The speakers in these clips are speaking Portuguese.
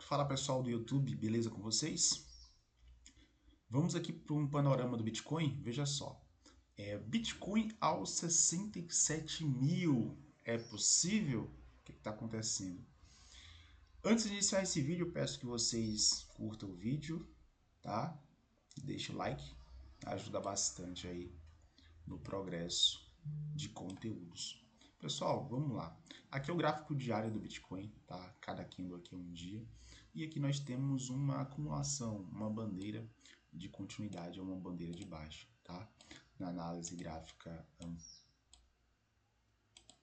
Fala pessoal do YouTube, beleza com vocês? Vamos aqui para um panorama do Bitcoin. Veja só, Bitcoin aos 67 mil. É possível? O que está acontecendo? Antes de iniciar esse vídeo, eu peço que vocês curtam o vídeo, tá? Deixe o like, ajuda bastante aí no progresso de conteúdos. Pessoal, vamos lá. Aqui é o gráfico diário do Bitcoin, tá? Cada candle aqui é um dia. E aqui nós temos uma acumulação, uma bandeira de continuidade, uma bandeira de baixa, tá? Na análise gráfica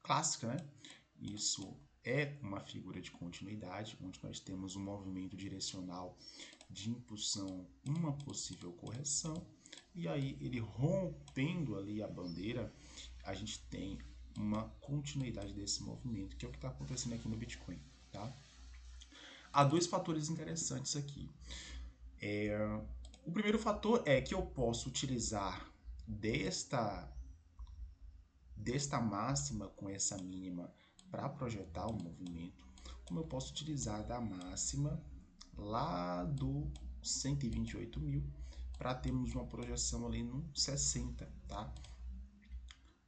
clássica, né? Isso é uma figura de continuidade, onde nós temos um movimento direcional de impulsão, uma possível correção, e aí ele rompendo ali a bandeira, a gente tem uma continuidade desse movimento, que é o que está acontecendo aqui no Bitcoin, tá? Há dois fatores interessantes aqui. O primeiro fator é que eu posso utilizar desta máxima com essa mínima para projetar o movimento, como eu posso utilizar da máxima lá do 128 mil para termos uma projeção ali no 60, tá?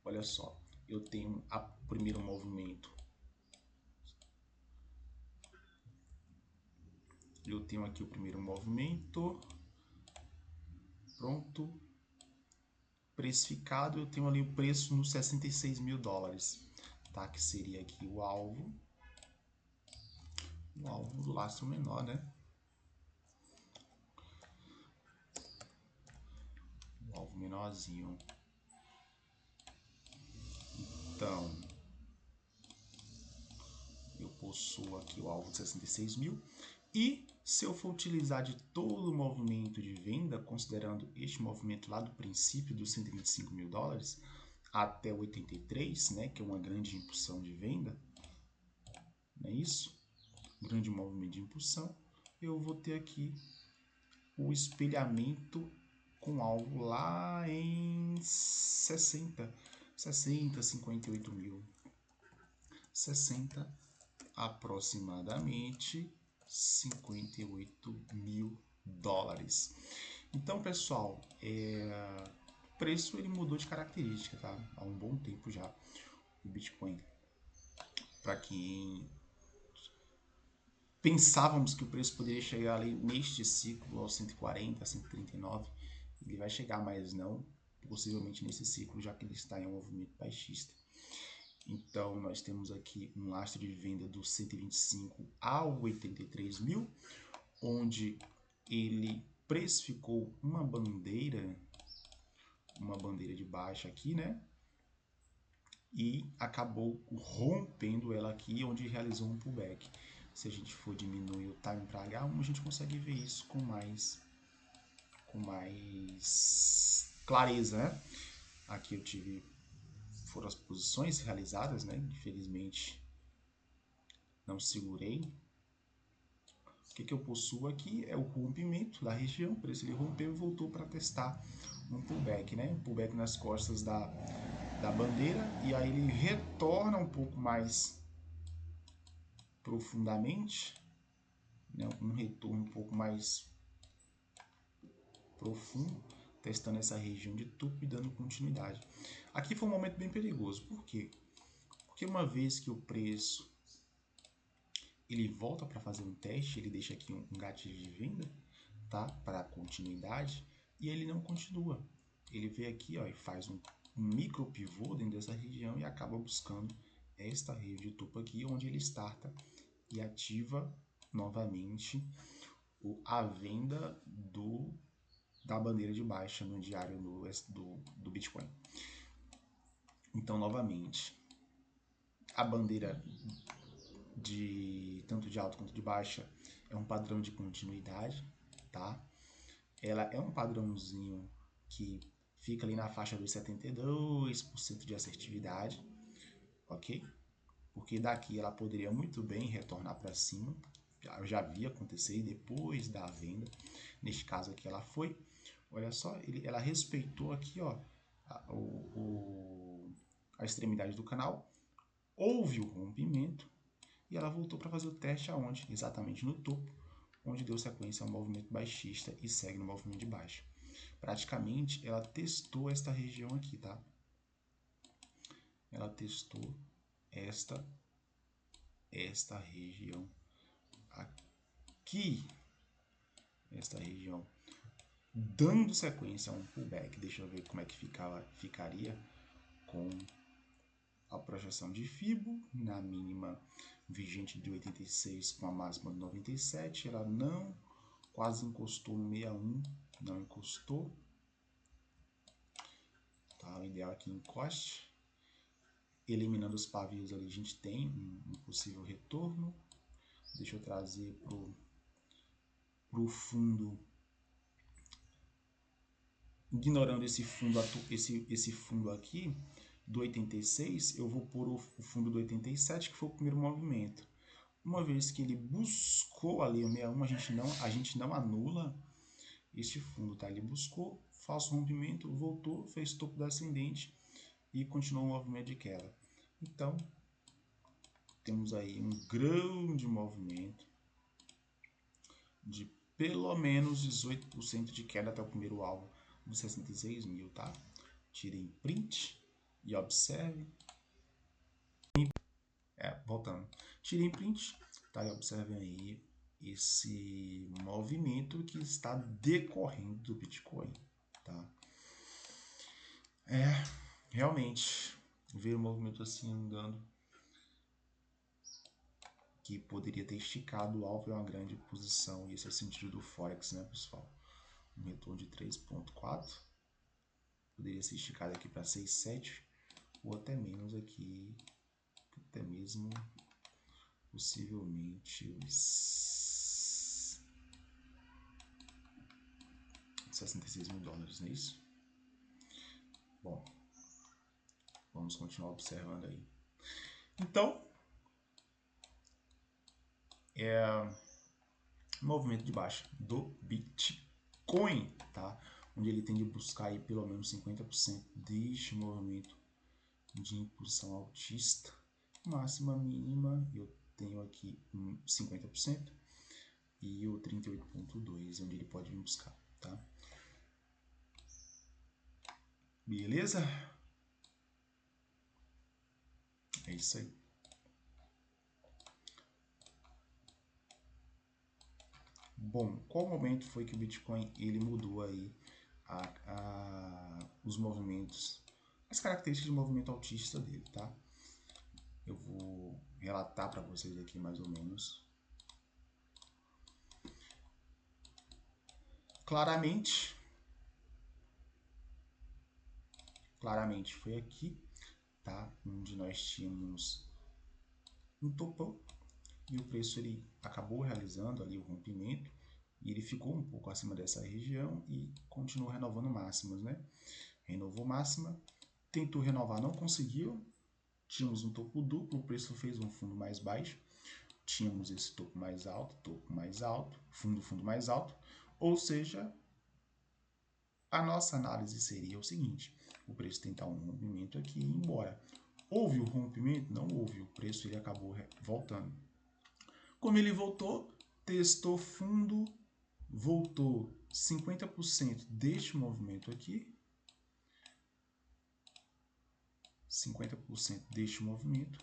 Olha só, eu tenho o primeiro movimento, eu tenho aqui o primeiro movimento, pronto, precificado, eu tenho ali o preço nos 66 mil dólares, tá? Que seria aqui o alvo do lastro menor, né? O alvo menorzinho. Então, eu possuo aqui o alvo de 66 mil. E se eu for utilizar de todo o movimento de venda, considerando este movimento lá do princípio dos 125 mil dólares até 83, né, que é uma grande impulsão de venda, não é isso? Um grande movimento de impulsão, eu vou ter aqui o espelhamento com alvo lá em 60, 58 mil. 60 aproximadamente 58 mil dólares. Então, pessoal, o preço ele mudou de característica, tá? Há um bom tempo já o Bitcoin. Para quem pensávamos que o preço poderia chegar ali neste ciclo aos 140, 139, ele vai chegar, mas não possivelmente nesse ciclo, já que ele está em um movimento baixista. Então, nós temos aqui um lastro de venda do 125 ao 83 mil, onde ele precificou uma bandeira de baixa aqui, né? E acabou rompendo ela aqui, onde realizou um pullback. Se a gente for diminuir o time para H1, a gente consegue ver isso com mais clareza, né? Aqui foram as posições realizadas, né? Infelizmente não segurei. O que eu possuo aqui é o rompimento da região, por isso ele rompeu e voltou para testar um pullback, né? Um pullback nas costas da bandeira, e aí ele retorna um pouco mais profundamente, né? Um retorno um pouco mais profundo, testando essa região de topo e dando continuidade. Aqui foi um momento bem perigoso, por quê? Porque uma vez que o preço ele volta para fazer um teste, ele deixa aqui um gatilho de venda, tá? Para continuidade, e ele não continua. Ele vem aqui, ó, e faz um micro pivô dentro dessa região e acaba buscando esta região de topo aqui, onde ele starta e ativa novamente a venda da bandeira de baixa no diário do Bitcoin. Então, novamente, a bandeira tanto de alta quanto de baixa é um padrão de continuidade, tá? Ela é um padrãozinho que fica ali na faixa dos 72% de assertividade, ok? Porque daqui ela poderia muito bem retornar para cima, já vi acontecer depois da venda. Neste caso aqui ela foi, olha só, ela respeitou aqui, ó, a extremidade do canal, houve o rompimento e ela voltou para fazer o teste aonde? Exatamente no topo, onde deu sequência ao movimento baixista e segue no movimento de baixa. Praticamente, ela testou esta região aqui, tá? Ela testou esta região aqui, esta região, dando sequência a um pullback. Deixa eu ver como é que ficaria com a projeção de Fibo na mínima vigente de 86 com a máxima de 97. Ela não quase encostou no 61, não encostou. Tá, o ideal é que encoste. Eliminando os pavios ali, a gente tem um possível retorno. Deixa eu trazer pro fundo. Ignorando esse fundo aqui do 86, eu vou pôr o fundo do 87, que foi o primeiro movimento. Uma vez que ele buscou ali o 61, a gente não anula este fundo, tá? Ele buscou, falso rompimento, voltou, fez topo descendente e continuou o movimento de queda. Então, temos aí um grande movimento de pelo menos 18% de queda até o primeiro alvo dos 66 mil, tá? Tirem print e observe. Voltando. Tirem print, tá? E observem aí esse movimento que está decorrendo do Bitcoin, tá? Realmente, ver o movimento assim andando, que poderia ter esticado o alvo, é uma grande posição, e esse é o sentido do Forex, né, pessoal? Um retorno de 3.4, poderia ser esticado aqui para 6,7, ou até menos aqui, até mesmo possivelmente os 66 mil dólares, não é isso? Bom, vamos continuar observando aí. Então, movimento de baixa do Bitcoin, tá? Onde ele tende a buscar aí pelo menos 50% deste movimento de impulsão altista. Máxima, mínima, eu tenho aqui 50% e o 38.2, onde ele pode vir buscar, tá? Beleza? É isso aí. Bom, qual momento foi que o Bitcoin ele mudou aí os movimentos, as características de movimento altista dele, tá? Eu vou relatar para vocês aqui mais ou menos. Claramente foi aqui, tá? Onde nós tínhamos um topão e o preço ele acabou realizando ali o rompimento e ele ficou um pouco acima dessa região e continuou renovando máximas, né? Renovou máxima, tentou renovar, não conseguiu. Tínhamos um topo duplo, o preço fez um fundo mais baixo. Tínhamos esse topo mais alto, fundo mais alto. Ou seja, a nossa análise seria o seguinte: o preço tentar um rompimento aqui e ir embora. Houve o rompimento? Não houve. O preço ele acabou voltando. Como ele voltou, testou fundo, voltou 50% deste movimento aqui, 50% deste movimento,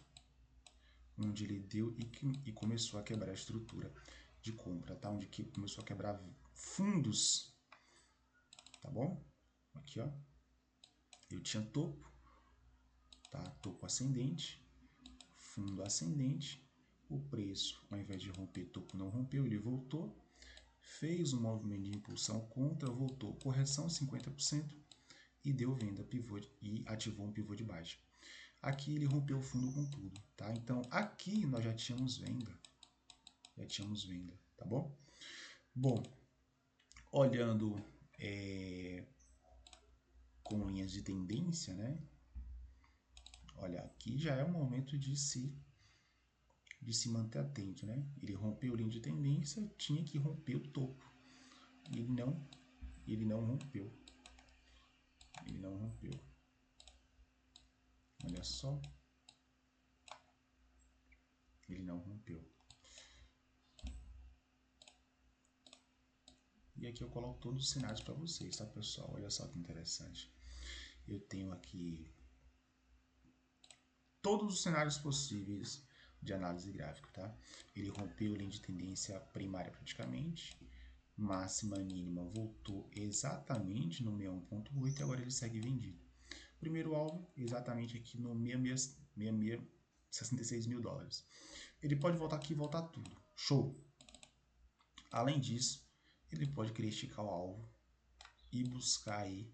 onde ele deu e começou a quebrar a estrutura de compra, tá? Onde que começou a quebrar fundos, tá bom? Aqui, ó, eu tinha topo, tá? Topo ascendente, fundo ascendente, o preço, ao invés de romper topo, não rompeu, ele voltou, fez um movimento de impulsão contra, voltou, correção 50% e deu venda pivô e ativou um pivô de baixa. Aqui ele rompeu o fundo com tudo, tá? Então aqui nós já tínhamos venda, tá bom? Bom, olhando com linhas de tendência, né? Olha, aqui já é um momento de se manter atento, né? Ele rompeu a linha de tendência, tinha que romper o topo. Ele não rompeu. Ele não rompeu. Olha só. Ele não rompeu. e aqui eu coloco todos os cenários para vocês, tá, pessoal? Olha só que interessante. Eu tenho aqui todos os cenários possíveis de análise gráfica, tá? Ele rompeu a linha de tendência primária praticamente, máxima mínima voltou exatamente no 61.8 e agora ele segue vendido. Primeiro alvo, exatamente aqui no 66 mil dólares. Ele pode voltar aqui e voltar tudo. Show! Além disso, ele pode querer esticar o alvo e buscar aí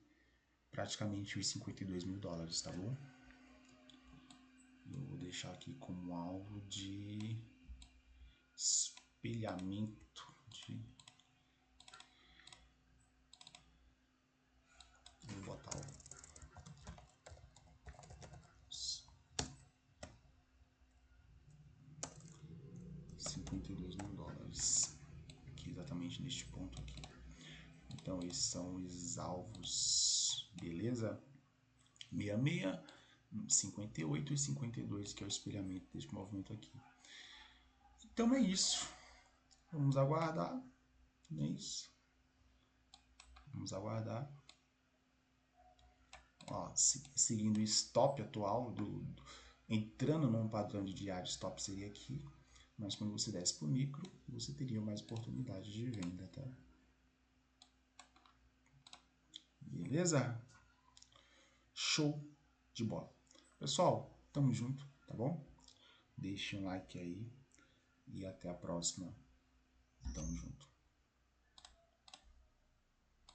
praticamente os 52 mil dólares, tá bom? Eu vou deixar aqui como alvo de espelhamento de... Vou botar o 52 mil dólares aqui, exatamente neste ponto aqui. Então esses são os alvos, beleza? 66, 58 e 52, que é o espelhamento deste movimento aqui. Então é isso. Vamos aguardar. Não é isso? Vamos aguardar. Ó, seguindo o stop atual, entrando num padrão de diário, stop seria aqui. Mas quando você desce para o micro, você teria mais oportunidade de venda, tá? Beleza? Show de bola. Pessoal, tamo junto, tá bom? Deixe um like aí e até a próxima. Tamo junto.